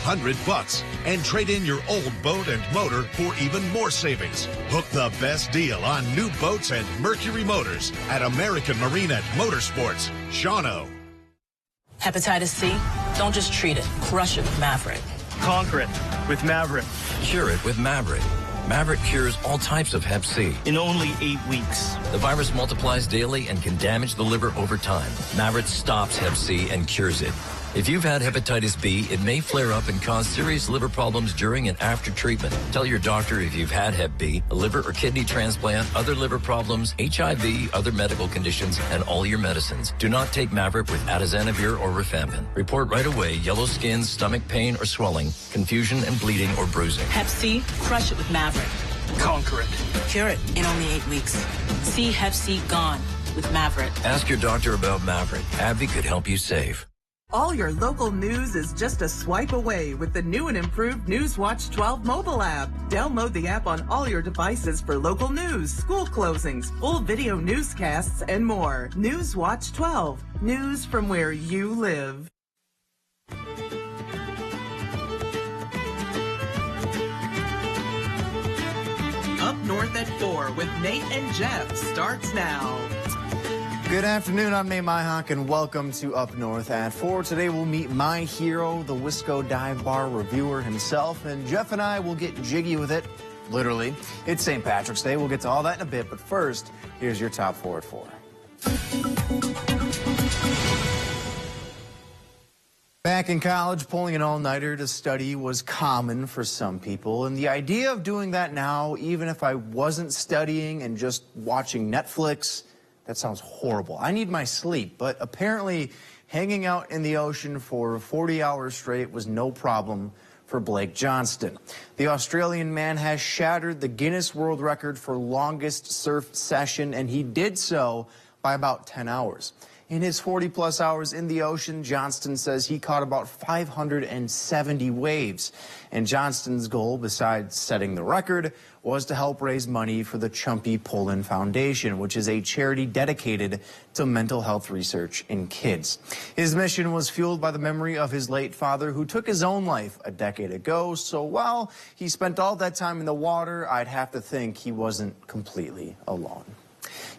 $100 and trade in your old boat and motor for even more savings. Hook the best deal on new boats and Mercury Motors at American Marine and Motorsports. Shawano. Hepatitis C? Don't just treat it. Crush it with Maverick. Conquer it with Maverick. Cure it with Maverick. Maverick cures all types of Hep C. In only 8 weeks. The virus multiplies daily and can damage the liver over time. Maverick stops Hep C and cures it. If you've had hepatitis B, it may flare up and cause serious liver problems during and after treatment. Tell your doctor if you've had Hep B, a liver or kidney transplant, other liver problems, HIV, other medical conditions, and all your medicines. Do not take Maverick with atazanavir or rifampin. Report right away yellow skin, stomach pain or swelling, confusion and bleeding or bruising. Hep C? Crush it with Maverick. Conquer it. Cure it in only 8 weeks. See Hep C gone with Maverick. Ask your doctor about Maverick. AbbVie could help you save. All your local news is just a swipe away with the new and improved Newswatch 12 mobile app. Download the app on all your devices for local news, school closings, full video newscasts, and more. Newswatch 12. News from where you live. Up North at 4 with Nate and Jeff starts now. Good afternoon, I'm Nate Myhawk, and welcome to Up North at 4. Today we'll meet my hero, the Wisco Dive Bar reviewer himself, and Jeff and I will get jiggy with it, literally. It's St. Patrick's Day. We'll get to all that in a bit, but first, here's your top 4 at 4. Back in college, pulling an all-nighter to study was common for some people, and the idea of doing that now, even if I wasn't studying and just watching Netflix, that sounds horrible. I need my sleep, but apparently hanging out in the ocean for 40 hours straight was no problem for Blake Johnston. The Australian man has shattered the Guinness World Record for longest surf session, and he did so by about 10 hours. In his 40-plus hours in the ocean, Johnston says he caught about 570 waves. And Johnston's goal, besides setting the record, was to help raise money for the Chumpy Pullen Foundation, which is a charity dedicated to mental health research in kids. His mission was fueled by the memory of his late father, who took his own life a decade ago. So while he spent all that time in the water, I'd have to think he wasn't completely alone.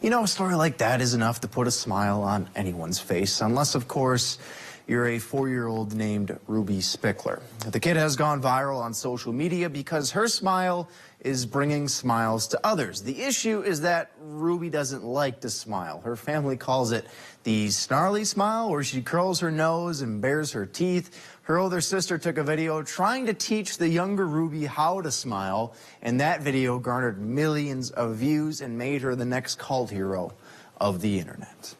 You know, a story like that is enough to put a smile on anyone's face, unless, of course, you're a 4-year-old named Ruby Spickler. The kid has gone viral on social media because her smile is bringing smiles to others. The issue is that Ruby doesn't like to smile. Her family calls it the snarly smile, where she curls her nose and bares her teeth. Her older sister took a video trying to teach the younger Ruby how to smile, and that video garnered millions of views and made her the next cult hero of the internet.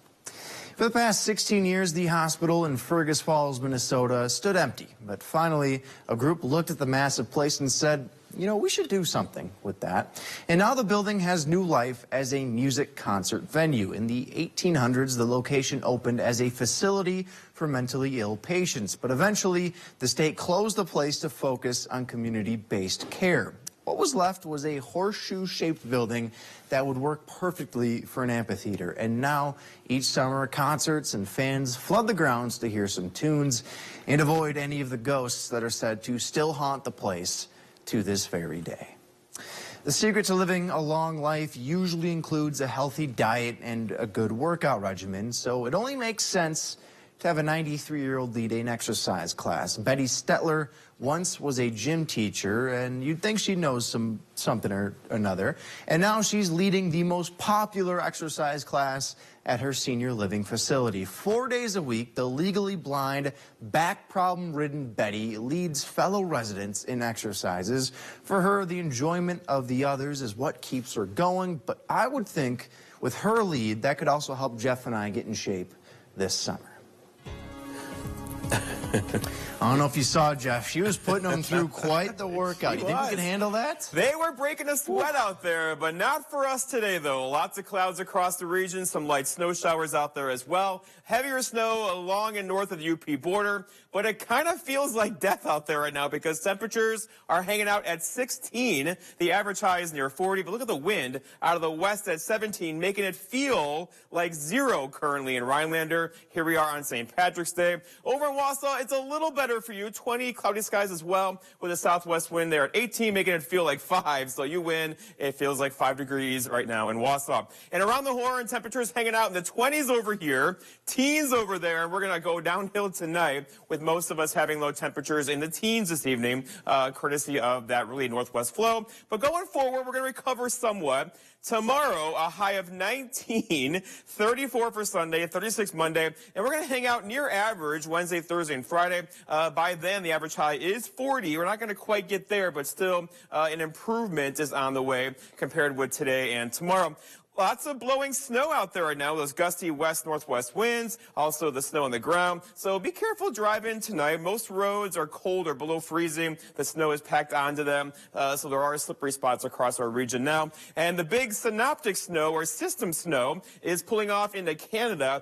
For the past 16 years, the hospital in Fergus Falls, Minnesota stood empty. But finally, a group looked at the massive place and said, you know, we should do something with that. And now the building has new life as a music concert venue. In the 1800s, the location opened as a facility for mentally ill patients. But eventually, the state closed the place to focus on community-based care. What was left was a horseshoe-shaped building that would work perfectly for an amphitheater. And now, each summer, concerts and fans flood the grounds to hear some tunes and avoid any of the ghosts that are said to still haunt the place to this very day. The secret to living a long life usually includes a healthy diet and a good workout regimen, so it only makes sense to have a 93-year-old lead an exercise class. Betty Stetler once was a gym teacher, and you'd think she knows something or another. And now she's leading the most popular exercise class at her senior living facility. 4 days a week, the legally blind, back problem-ridden Betty leads fellow residents in exercises. For her, the enjoyment of the others is what keeps her going. But I would think with her lead, that could also help Jeff and I get in shape this summer. I don't know if you saw, Jeff. She was putting them through quite the workout. You think we can handle that? They were breaking a sweat out there, but not for us today, though. Lots of clouds across the region, some light snow showers out there as well. Heavier snow along and north of the UP border, but it kind of feels like death out there right now because temperatures are hanging out at 16. The average high is near 40, but look at the wind out of the west at 17, making it feel like 0 currently in Rhinelander. Here we are on St. Patrick's Day. Over in Wausau, it's a little better. better for you. 20 cloudy skies as well with a southwest wind there at 18, making it feel like 5. So you win. It feels like 5 degrees right now in Wausau. And around the horn, temperatures hanging out in the 20s over here, teens over there. And we're going to go downhill tonight with most of us having low temperatures in the teens this evening, courtesy of that really northwest flow. But going forward, we're going to recover somewhat. Tomorrow, a high of 19, 34 for Sunday, 36 Monday, and we're going to hang out near average Wednesday, Thursday, and Friday. By then, the average high is 40. We're not going to quite get there, but still an improvement is on the way compared with today and tomorrow. Lots of blowing snow out there right now, those gusty west-northwest winds, also the snow on the ground. So be careful driving tonight. Most roads are cold or below freezing. The snow is packed onto them, so there are slippery spots across our region now. And the big synoptic snow or system snow is pulling off into Canada.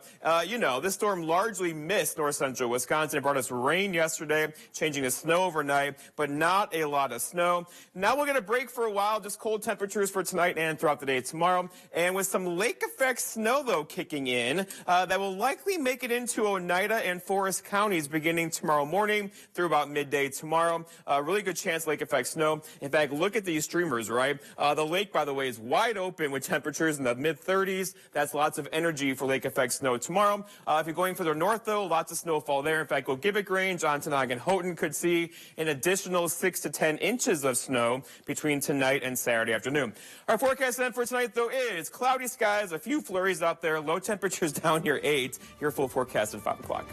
This storm largely missed north central Wisconsin. It brought us rain yesterday, changing to snow overnight, but not a lot of snow. Now we're going to break for a while, just cold temperatures for tonight and throughout the day tomorrow. And with some lake effect snow, though, kicking in, that will likely make it into Oneida and Forest counties beginning tomorrow morning through about midday tomorrow. Really good chance lake effect snow. In fact, look at these streamers, right? The lake, by the way, is wide open with temperatures in the mid-30s. That's lots of energy for lake effect snow tomorrow. If you're going further north, though, lots of snowfall there. In fact, Gogebic Range, Ontonagon, Houghton could see an additional 6 to 10 inches of snow between tonight and Saturday afternoon. Our forecast then for tonight, though, is cloudy skies, a few flurries out there, low temperatures down here 8. Your full forecast at 5 o'clock.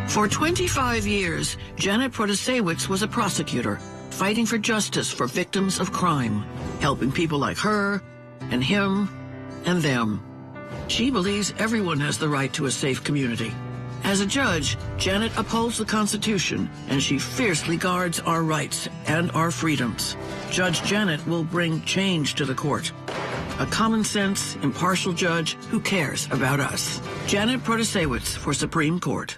For 25 years, Janet Protasewicz was a prosecutor, fighting for justice for victims of crime, helping people like her and him and them. She believes everyone has the right to a safe community. As a judge, Janet upholds the Constitution, and she fiercely guards our rights and our freedoms. Judge Janet will bring change to the court. A common-sense, impartial judge who cares about us. Janet Protasewicz for Supreme Court.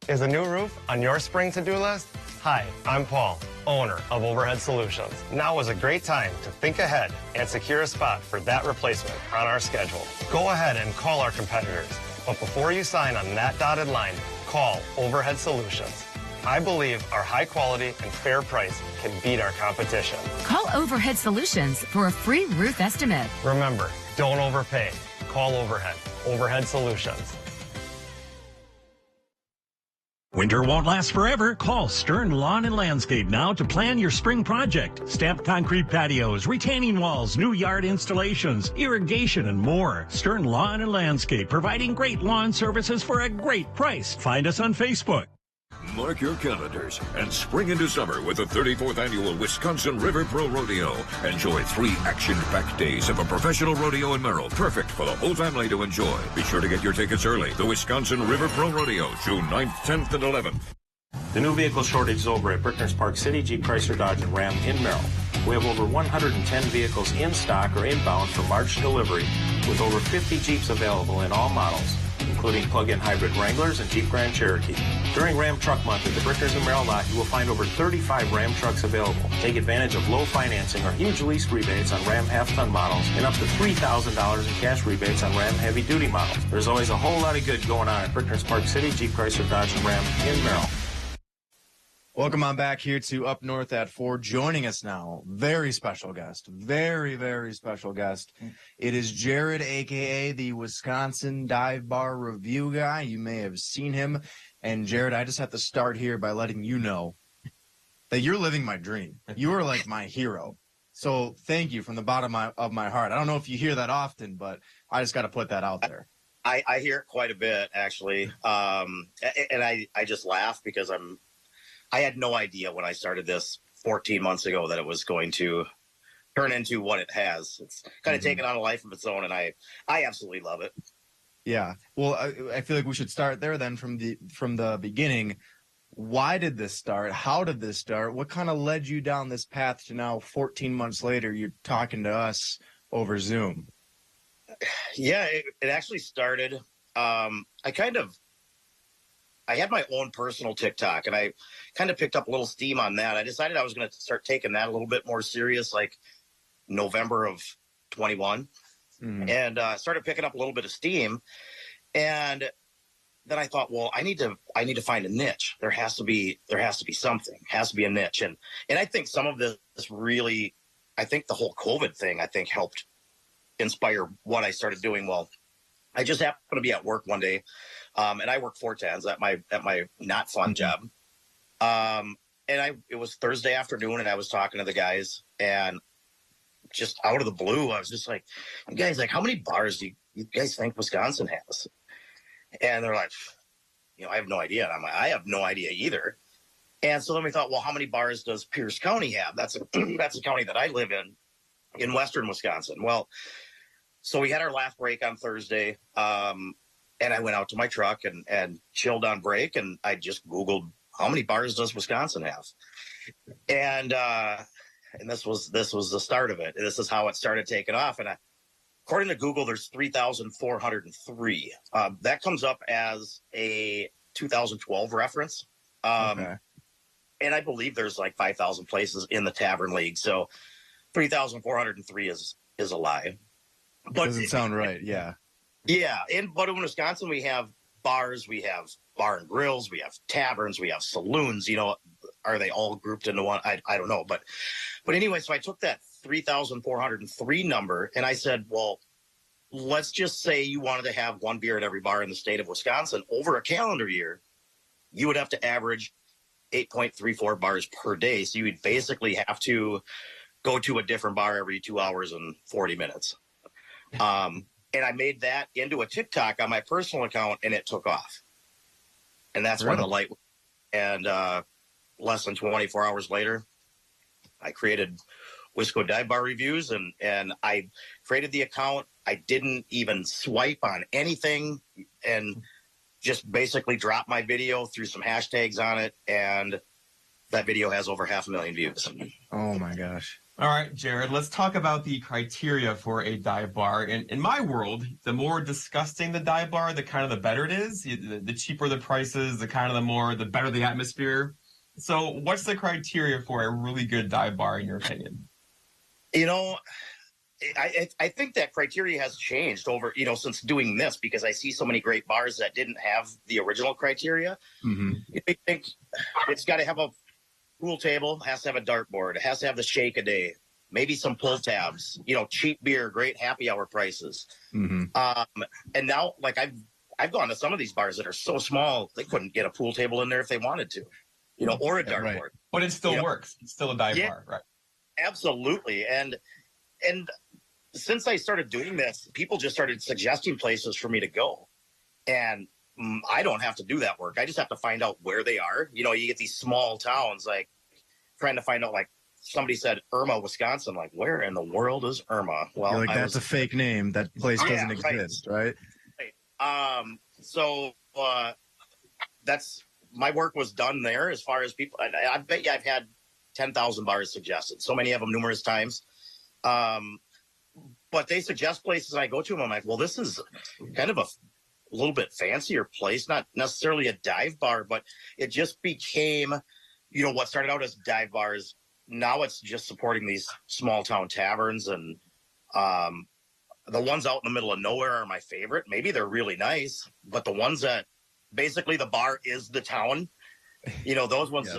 Is a new roof on your spring to-do list? Hi, I'm Paul, owner of Overhead Solutions. Now is a great time to think ahead and secure a spot for that replacement on our schedule. Go ahead and call our competitors. But before you sign on that dotted line, call Overhead Solutions. I believe our high quality and fair price can beat our competition. Call Overhead Solutions for a free roof estimate. Remember, don't overpay. Call Overhead. Overhead Solutions. Winter won't last forever. Call Stern Lawn and Landscape now to plan your spring project. Stamped concrete patios, retaining walls, new yard installations, irrigation, and more. Stern Lawn and Landscape, providing great lawn services for a great price. Find us on Facebook. Mark your calendars and spring into summer with the 34th Annual Wisconsin River Pro Rodeo. Enjoy 3 action-packed days of a professional rodeo in Merrill, perfect for the whole family to enjoy. Be sure to get your tickets early. The Wisconsin River Pro Rodeo, June 9th, 10th, and 11th. The new vehicle shortage is over at Brickner's Park City, Jeep, Chrysler, Dodge, and Ram in Merrill. We have over 110 vehicles in stock or inbound for March delivery, with over 50 Jeeps available in all models, including plug-in hybrid Wranglers and Jeep Grand Cherokee. During Ram Truck Month at the Brickner's and Merrill lot, you will find over 35 Ram trucks available. Take advantage of low financing or huge lease rebates on Ram half-ton models and up to $3,000 in cash rebates on Ram heavy-duty models. There's always a whole lot of good going on at Brickner's Park City, Jeep, Chrysler, Dodge, and Ram in Merrill. Welcome on back here to Up North at 4. Joining us now, very special guest, very, very special guest. It is Jared, a.k.a. the Wisconsin Dive Bar Review Guy. You may have seen him. And Jared, I just have to start here by letting you know that you're living my dream. You are like my hero. So thank you from the bottom of my heart. I don't know if you hear that often, but I just got to put that out there. I hear it quite a bit, actually. And I just laugh because I had no idea when I started this 14 months ago that it was going to turn into what it has. It's kind of taken on a life of its own, and I absolutely love it. Yeah. Well, I feel like we should start there then from the beginning. Why did this start? How did this start? What kind of led you down this path to now 14 months later, you're talking to us over Zoom? Yeah, it actually started. I had my own personal TikTok, and I kind of picked up a little steam on that. I decided I was going to start taking that a little bit more serious, like November of 21. and started picking up a little bit of steam. And then I thought, well, I need to find a niche. There has to be something, has to be a niche. And I think some of this really, I think the whole COVID thing, I think helped inspire what I started doing. Well, I just happened to be at work one day, and I work 410s at my not fun job. And it was Thursday afternoon, and I was talking to the guys, and just out of the blue, I was just like, you guys, like, how many bars do you guys think Wisconsin has? And they're like, I have no idea. And I'm like, I have no idea either. And so then we thought, well, how many bars does Pierce County have? That's a county that I live in western Wisconsin. Well, so we had our last break on Thursday, and I went out to my truck and chilled on break, and I just Googled, how many bars does Wisconsin have? And this was the start of it. This is how it started taking off. And according to Google, there's 3,403. That comes up as a 2012 reference. Okay. And I believe there's like 5,000 places in the Tavern League. So 3,403 is a lie. But doesn't sound right. Yeah. Yeah. But in Wisconsin, we have bars, we have bar and grills, we have taverns, we have saloons. Are they all grouped into one? I don't know. But anyway, so I took that 3,403 number and I said, well, let's just say you wanted to have one beer at every bar in the state of Wisconsin over a calendar year, you would have to average 8.34 bars per day. So you would basically have to go to a different bar every 2 hours and 40 minutes. And I made that into a TikTok on my personal account, and it took off. And that's when the light went. And less than 24 hours later, I created Wisco Dive Bar Reviews, and I created the account. I didn't even swipe on anything, and just basically dropped my video, threw some hashtags on it, and that video has over 500,000 views. Oh, my gosh. All right, Jared, let's talk about the criteria for a dive bar. In my world, the more disgusting the dive bar, the kind of the better it is. The cheaper the prices, the better the atmosphere. So what's the criteria for a really good dive bar, in your opinion? I think that criteria has changed over, since doing this, because I see so many great bars that didn't have the original criteria. Mm-hmm. I think it's got to have a pool table, has to have a dartboard, it has to have the shake a day, maybe some pull tabs, cheap beer, great happy hour prices. Mm-hmm. And now, like, I've gone to some of these bars that are so small they couldn't get a pool table in there if they wanted to, or a dartboard. Right. But it still works. It's still a dive bar, right? Absolutely. And since I started doing this, people just started suggesting places for me to go, and I don't have to do that work. I just have to find out where they are. You get these small towns, like trying to find out, like somebody said Irma, Wisconsin. Like, where in the world is Irma? Well, that's a fake name. That place doesn't exist, right? So that's my work was done there as far as people. I bet you I've had 10,000 bars suggested, so many of them numerous times. But they suggest places, and I go to them. I'm like, well, this is kind of a little bit fancier place, not necessarily a dive bar, but it just became, what started out as dive bars. Now it's just supporting these small town taverns, and the ones out in the middle of nowhere are my favorite. Maybe they're really nice, but the ones that basically the bar is the town, those ones,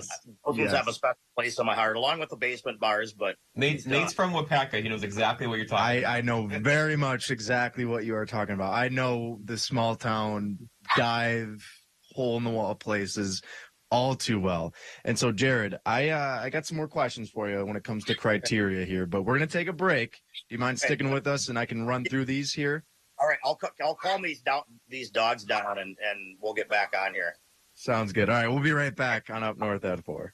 ones have a special place in my heart, along with the basement bars. But Nate's from Wapaka. He knows exactly what you're talking about. I know very much exactly what you are talking about. I know the small town dive hole in the wall places all too well. And so, Jared, I got some more questions for you when it comes to criteria here, but we're going to take a break. Do you mind sticking with us, and I can run through these here? All right. I'll calm these dogs down, and we'll get back on here. Sounds good. All right, we'll be right back on Up North at 4.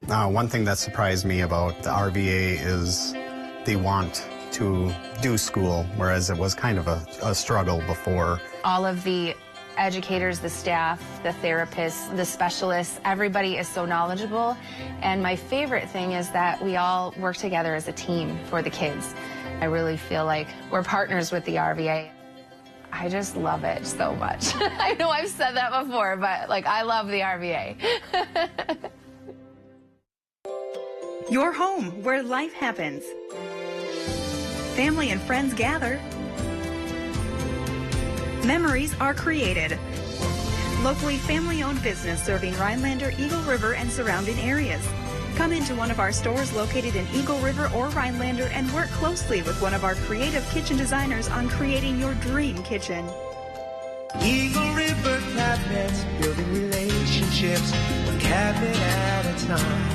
One thing that surprised me about the RVA is they want to do school, whereas it was kind of a struggle before. All of the educators, the staff, the therapists, the specialists, everybody is so knowledgeable. And my favorite thing is that we all work together as a team for the kids. I really feel like we're partners with the RVA. I just love it so much. I know I've said that before, but I love the RVA. Your home, where life happens. family and friends gather, memories are created. Locally family-owned business serving Rhinelander, Eagle River, and surrounding areas. Come into one of our stores located in Eagle River or Rhinelander and work closely with one of our creative kitchen designers on creating your dream kitchen. Eagle River Cabinets, building relationships, one cabinet at a time.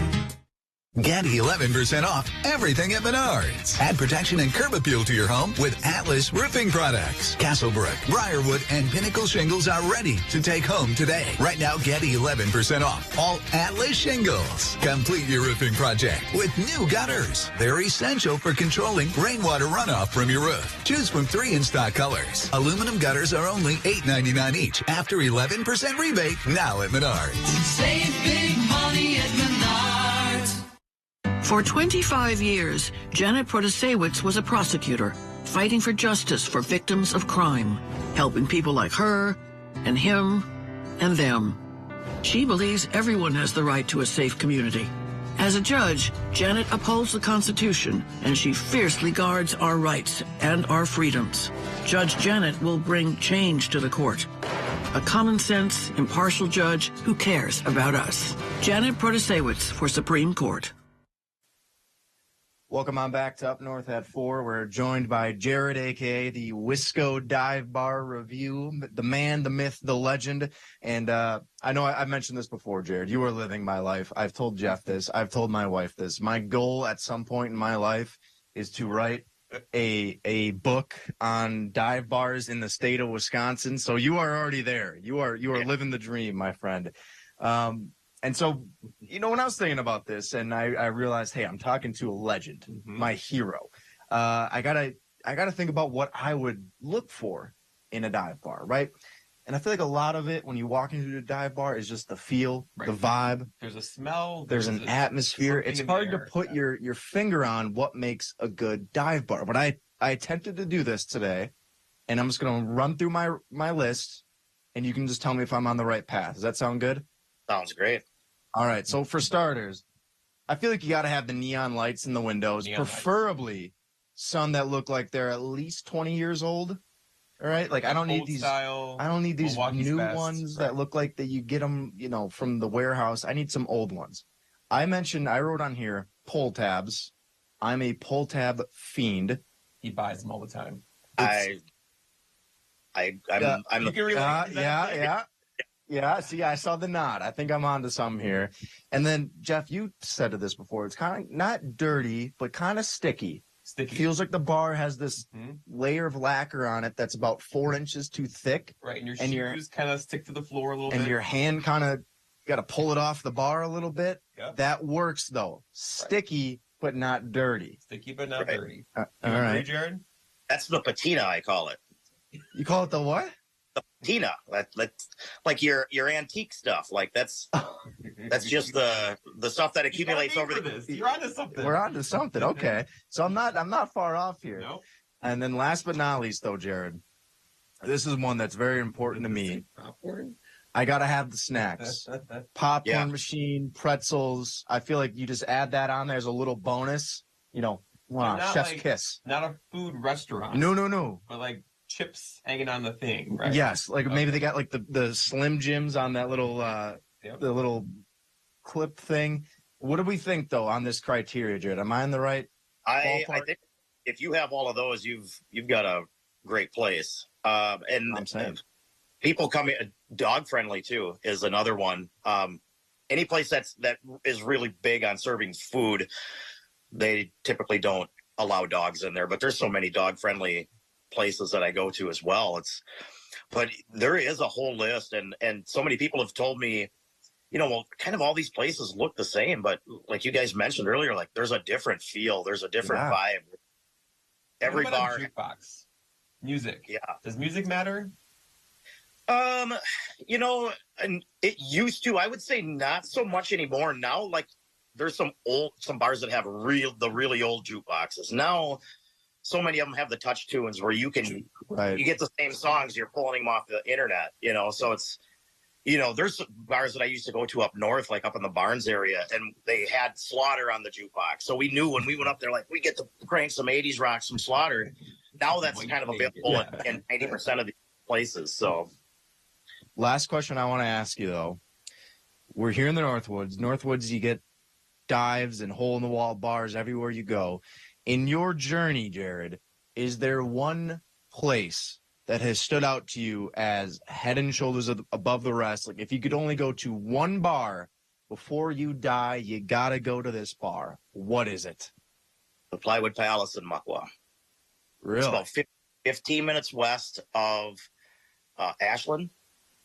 Get 11% off everything at Menards. Add protection and curb appeal to your home with Atlas Roofing products. Castlebrook, Briarwood, and Pinnacle shingles are ready to take home today. Right now, get 11% off all Atlas shingles. Complete your roofing project with new gutters. They're essential for controlling rainwater runoff from your roof. Choose from 3 in-stock colors. Aluminum gutters are only $8.99 each after 11% rebate now at Menards. Save big money at Menards. For 25 years, Janet Protasewicz was a prosecutor, fighting for justice for victims of crime, helping people like her and him and them. She believes everyone has the right to a safe community. As a judge, Janet upholds the Constitution, and she fiercely guards our rights and our freedoms. Judge Janet will bring change to the court. A common-sense, impartial judge who cares about us. Janet Protasewicz for Supreme Court. Welcome on back to Up North at 4. We're joined by Jared, a.k.a. the Wisco Dive Bar Review, the man, the myth, the legend. And I know I've mentioned this before, Jared. You are living my life. I've told Jeff this. I've told my wife this. My goal at some point in my life is to write a book on dive bars in the state of Wisconsin. So you are already there. You are living the dream, my friend. And so, you know, when I was thinking about this and I realized, hey, I'm talking to a legend, my hero, I gotta think about what I would look for in a dive bar, right? And I feel like a lot of it when you walk into a dive bar is just the feel, the vibe. There's a smell. There's an atmosphere. It's hard to put your finger on what makes a good dive bar. But I attempted to do this today, and I'm just going to run through my list, and you can just tell me if I'm on the right path. Does that sound good? Sounds great. All right. So for starters, I feel like you got to have the neon lights in the windows, preferably some that look like they're at least 20 years old. All right. Like I don't need these new ones that look like that you get them, you know, from the warehouse. I need some old ones. I wrote on here pull tabs. I'm a pull tab fiend. He buys them all the time. I'm you can relate. Yeah, see, I saw the nod. I think I'm onto something here. And then, Jeff, you said to this before. It's kind of not dirty, but kind of sticky. Feels like the bar has this layer of lacquer on it that's about 4 inches too thick. Right, and your shoes kind of stick to the floor a little bit. And your hand kind of got to pull it off the bar a little bit. Yep. That works, though. Sticky, but not dirty. Sticky, but not dirty. All right. Jared? That's the patina, I call it. You call it the what? The patina. That's like your antique stuff. Like that's just the stuff that accumulates over the. You're onto something. We're onto something. Okay, so I'm not far off here. No. And then last but not least, though, Jared, this is one that's very important to me. Popcorn. I gotta have the snacks. Popcorn machine, pretzels. I feel like you just add that on there as a little bonus. You know, wow, chef's kiss. Not a food restaurant. No. But like chips hanging on the thing, right? Yes, like maybe they got like the Slim Jims on that little the little clip thing. What do we think though on this criteria, Jared? Am I in the right I think if you have all of those, you've got a great place. And I'm saying people coming dog friendly too is another one. Any place that is really big on serving food, they typically don't allow dogs in there. But there's so many dog friendly places that I go to as well. But there is a whole list, and so many people have told me, you know, well, kind of all these places look the same, but like you guys mentioned earlier, like there's a different feel, there's a different vibe. Every bar, jukebox, music. Yeah, does music matter? You know, and it used to. I would say not so much anymore. Now, like there's some bars that have the really old jukeboxes. Now, so many of them have the touch tunes where you can you get the same songs, you're pulling them off the internet, you know, so there's bars that I used to go to up north, like up in the Barnes area, and they had Slaughter on the jukebox. So we knew when we went up there, like, we get to crank some 80s rock, some Slaughter. Now that's kind of available in 90% of the places. So, last question I want to ask you, though. We're here in the Northwoods. Northwoods, you get dives and hole-in-the-wall bars everywhere you go. In your journey, Jared, is there one place that has stood out to you as head and shoulders above the rest? Like, if you could only go to one bar before you die, you got to go to this bar. What is it? The Plywood Palace in Muckwa. Really? It's about 15 minutes west of Ashland.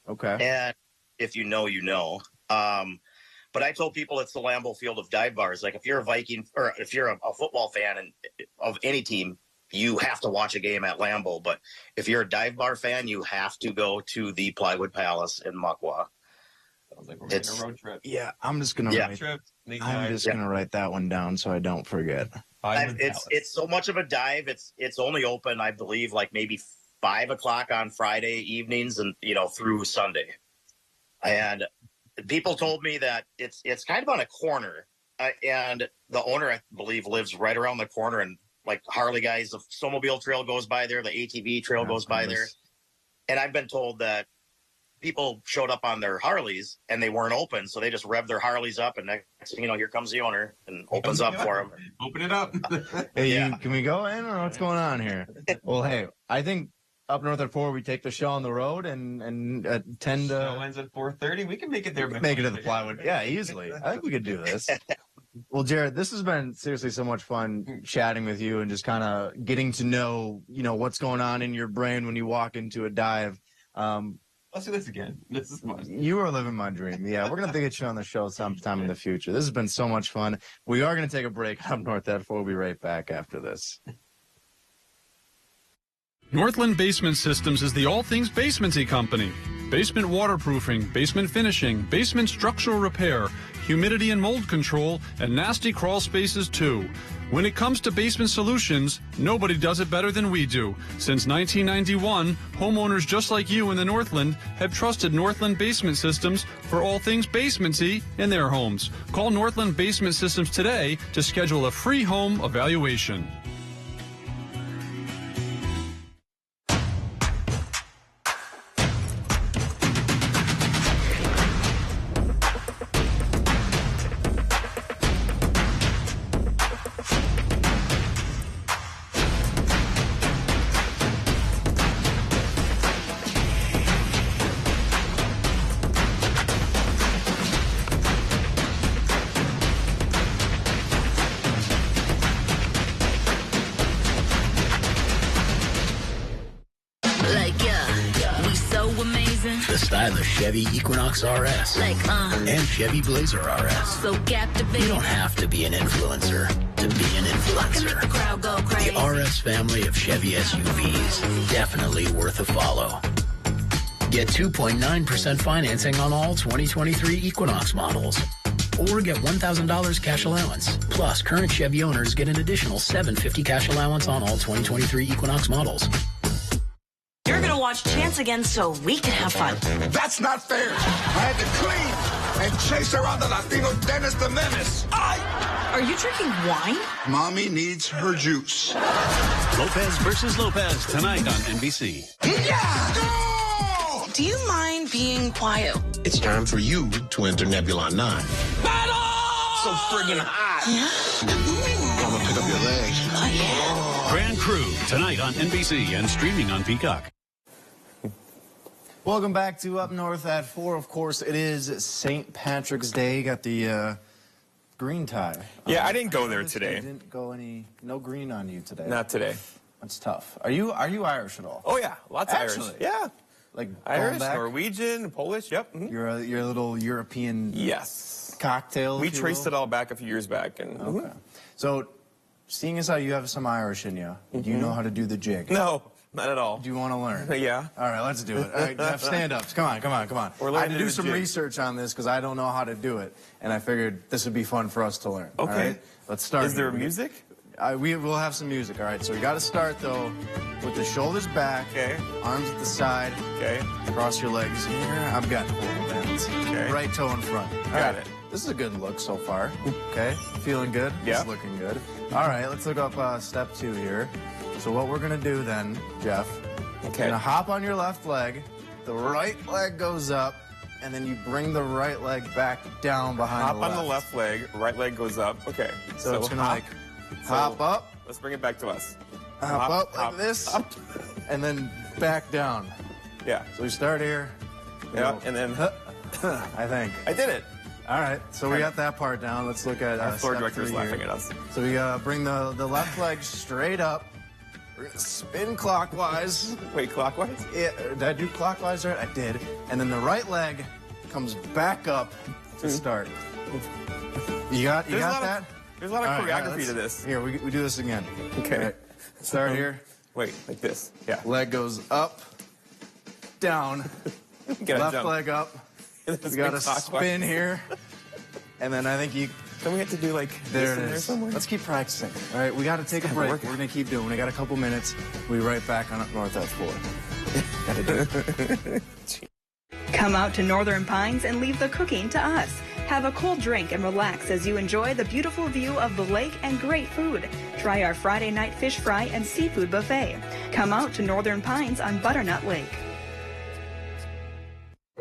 Okay. And if you know, you know. But I told people it's the Lambeau Field of dive bars. Like, if you're a Viking or if you're a football fan of any team, you have to watch a game at Lambeau. But if you're a dive bar fan, you have to go to the Plywood Palace in Muckwa. Sounds like we're making a road trip. Yeah, I'm just gonna write that one down so I don't forget. It's so much of a dive. It's only open, I believe, like maybe 5 o'clock on Friday evenings and through Sunday. And people told me that it's kind of on a corner, and the owner, I believe, lives right around the corner. And like Harley guys, the snowmobile trail goes by there, the ATV trail goes by there. And I've been told that people showed up on their Harleys and they weren't open, so they just revved their Harleys up, and next thing you know, here comes the owner and opens up for them. Open it up. Hey, can we go in, or what's going on here? Well, hey, I think up north at 4, we take the show on the road, and at 10 to... Show ends at 4:30. We can make it there. Make it to the Plywood. Yeah, easily. I think we could do this. Well, Jared, this has been seriously so much fun chatting with you and just kind of getting to know, what's going on in your brain when you walk into a dive. Let's do this again. This is fun. You are living my dream. Yeah, we're going to get you on the show sometime in the future. This has been so much fun. We are going to take a break up north at 4. We'll be right back after this. Northland Basement Systems is the all things basementy company. Basement waterproofing, basement finishing, basement structural repair, humidity and mold control, and nasty crawl spaces too. When it comes to basement solutions, nobody does it better than we do. Since 1991, homeowners just like you in the Northland have trusted Northland Basement Systems for all things basementy in their homes. Call Northland Basement Systems today to schedule a free home evaluation. Chevy Equinox RS and Chevy Blazer RS. So captivating. You don't have to be an influencer to be an influencer. The crowd go crazy. The RS family of Chevy SUVs, definitely worth a follow. Get 2.9% financing on all 2023 Equinox models. Or get $1,000 cash allowance. Plus, current Chevy owners get an additional $750 cash allowance on all 2023 Equinox models. You're going to watch Chance again so we can have fun. That's not fair. I had to clean and chase around the Latino Dennis the Menace. Are you drinking wine? Mommy needs her juice. Lopez versus Lopez tonight on NBC. Yeah! Go! Do you mind being quiet? It's time for you to enter Nebula 9. Battle! So friggin' hot. Yeah? I'm gonna pick up your legs. Oh, yeah. Grand Crew tonight on NBC and streaming on Peacock. Welcome back to Up North at 4. Of course, it is St. Patrick's Day. Got the green tie. Yeah, I didn't go there today. Didn't go no green on you today. Not today. That's tough. Are you Irish at all? Oh yeah, lots of Irish. Yeah, like Irish, Norwegian, Polish. Yep. Mm-hmm. You're a little European. Yes. Cocktail. We traced it all back a few years back, and okay. So, seeing as how you have some Irish in you, do you know how to do the jig? No. Not at all. Do you want to learn? Yeah. All right, let's do it. All right, Jeff, stand-ups. Come on. I had to do some research on this because I don't know how to do it, and I figured this would be fun for us to learn. Okay. All right? Let's start. Is there music? We will have some music. All right, so we got to start, though, with the shoulders back. Okay. Arms at the side. Okay. Cross your legs here. I've got full bands. Okay. Right toe in front. Got it. This is a good look so far. Okay. Feeling good? Yeah. It's looking good. All right, let's look up step 2 here. So what we're going to do then, Jeff, you're going to hop on your left leg. The right leg goes up, and then you bring the right leg back down behind Hop the left. on the left leg, right leg goes up. Okay. So it's going to hop up. Let's bring it back to us. Hop up like this, and then back down. Yeah. So we start here. Yeah, and then... I think. I did it. All right, so we got that part down. Let's look at Our floor step director is 3 laughing here. at us. So we gotta bring the left leg straight up. We're gonna spin clockwise. Wait, clockwise? Yeah, did I do clockwise right? I did. And then the right leg comes back up to start. You got that? There's a lot of All right, choreography to this. Here, we do this again. Okay. All right, start here. Wait, like this. Yeah. Leg goes up, down, Gotta left jump. leg up. We got to spin here. And then I think you... Then we have to do like There this it in there is. somewhere. Let's keep practicing. All right, we got to take a break. We're going to keep doing. We got a couple minutes. We'll be right back on up north at 4. Come out to Northern Pines and leave the cooking to us. Have a cold drink and relax as you enjoy the beautiful view of the lake and great food. Try our Friday night fish fry and seafood buffet. Come out to Northern Pines on Butternut Lake.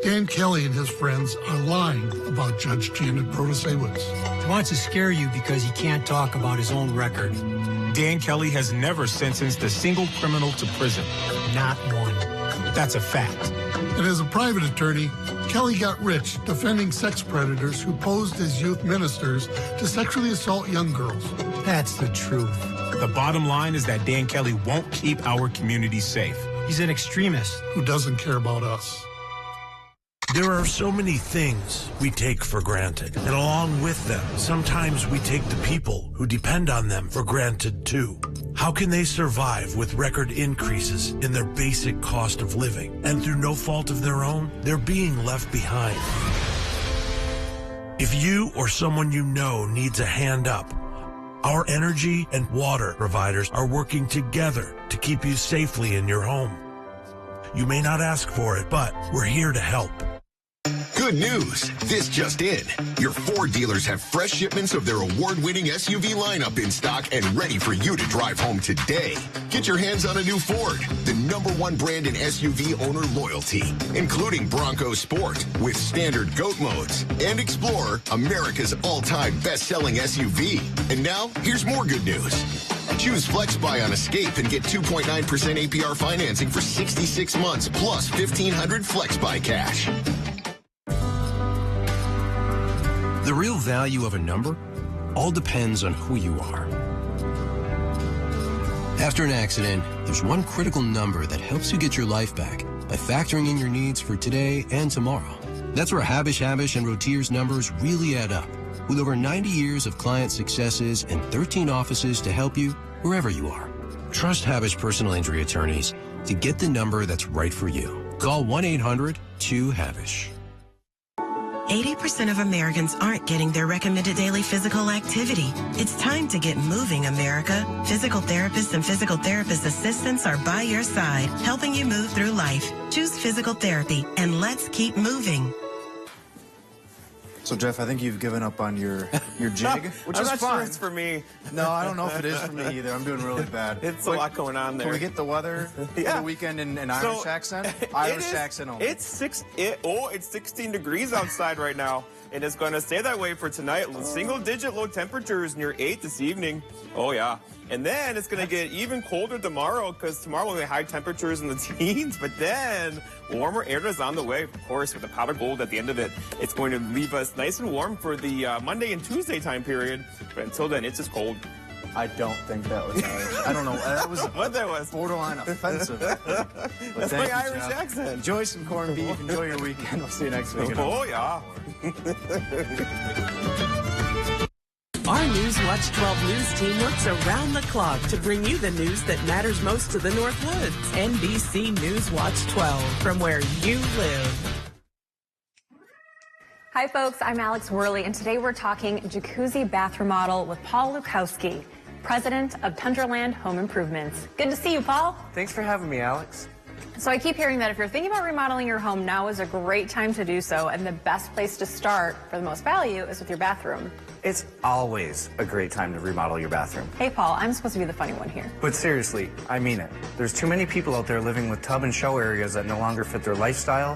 Dan Kelly and his friends are lying about Judge Janet Protasewicz. He wants to scare you because he can't talk about his own record. Dan Kelly has never sentenced a single criminal to prison. Not one. That's a fact. And as a private attorney, Kelly got rich defending sex predators who posed as youth ministers to sexually assault young girls. That's the truth. The bottom line is that Dan Kelly won't keep our community safe. He's an extremist who doesn't care about us. There are so many things we take for granted, and along with them, sometimes we take the people who depend on them for granted too. How can they survive with record increases in their basic cost of living, and through no fault of their own, they're being left behind? If you or someone you know needs a hand up, our energy and water providers are working together to keep you safely in your home. You may not ask for it, but we're here to help. Good news. This just in. Your Ford dealers have fresh shipments of their award-winning SUV lineup in stock and ready for you to drive home today. Get your hands on a new Ford, the #1 brand in SUV owner loyalty, including Bronco Sport with standard GOAT modes and Explorer, America's all-time best-selling SUV. And now, here's more good news. Choose FlexBuy on Escape and get 2.9% APR financing for 66 months plus $1,500 FlexBuy cash. The real value of a number all depends on who you are. After an accident, there's one critical number that helps you get your life back by factoring in your needs for today and tomorrow. That's where Habish, and Rotier's numbers really add up. With over 90 years of client successes and 13 offices to help you wherever you are. Trust Habish Personal Injury Attorneys to get the number that's right for you. Call 1-800-2HABISH. 80% of Americans aren't getting their recommended daily physical activity. It's time to get moving, America. Physical therapists and physical therapist assistants are by your side, helping you move through life. Choose physical therapy, and let's keep moving. So, Jeff, I think you've given up on your jig, which I'm is not fine. sure it's for me. No, I don't know if it is for me either. I'm doing really bad. It's a lot going on there. Can we get the weather for the weekend in an Irish accent? Irish accent only. It's 16 degrees outside right now, and it's going to stay that way for tonight. Single-digit low temperatures near 8 this evening. Oh, yeah. And then it's going to get even colder tomorrow, because tomorrow will be high temperatures in the teens, but then warmer air is on the way, of course, with the powder gold at the end of it. It's going to leave us nice and warm for the Monday and Tuesday time period, but until then, it's just cold. I don't think that was Irish. I don't know. That was what that was. Borderline offensive. That's my Irish accent. Enjoy some corned beef. Enjoy your weekend. We'll see you next week. Oh, yeah. Our Newswatch 12 News team works around the clock to bring you the news that matters most to the Northwoods. NBC Newswatch 12, from where you live. Hi, folks. I'm Alex Worley, and today we're talking jacuzzi bath remodel with Paul Lukowski. president of Tundraland Home Improvements. Good to see you, Paul. Thanks for having me, Alex. So I keep hearing that if you're thinking about remodeling your home, now is a great time to do so, and the best place to start for the most value is with your bathroom. It's always a great time to remodel your bathroom. Hey, Paul, I'm supposed to be the funny one here. But seriously, I mean it. There's too many people out there living with tub and shower areas that no longer fit their lifestyle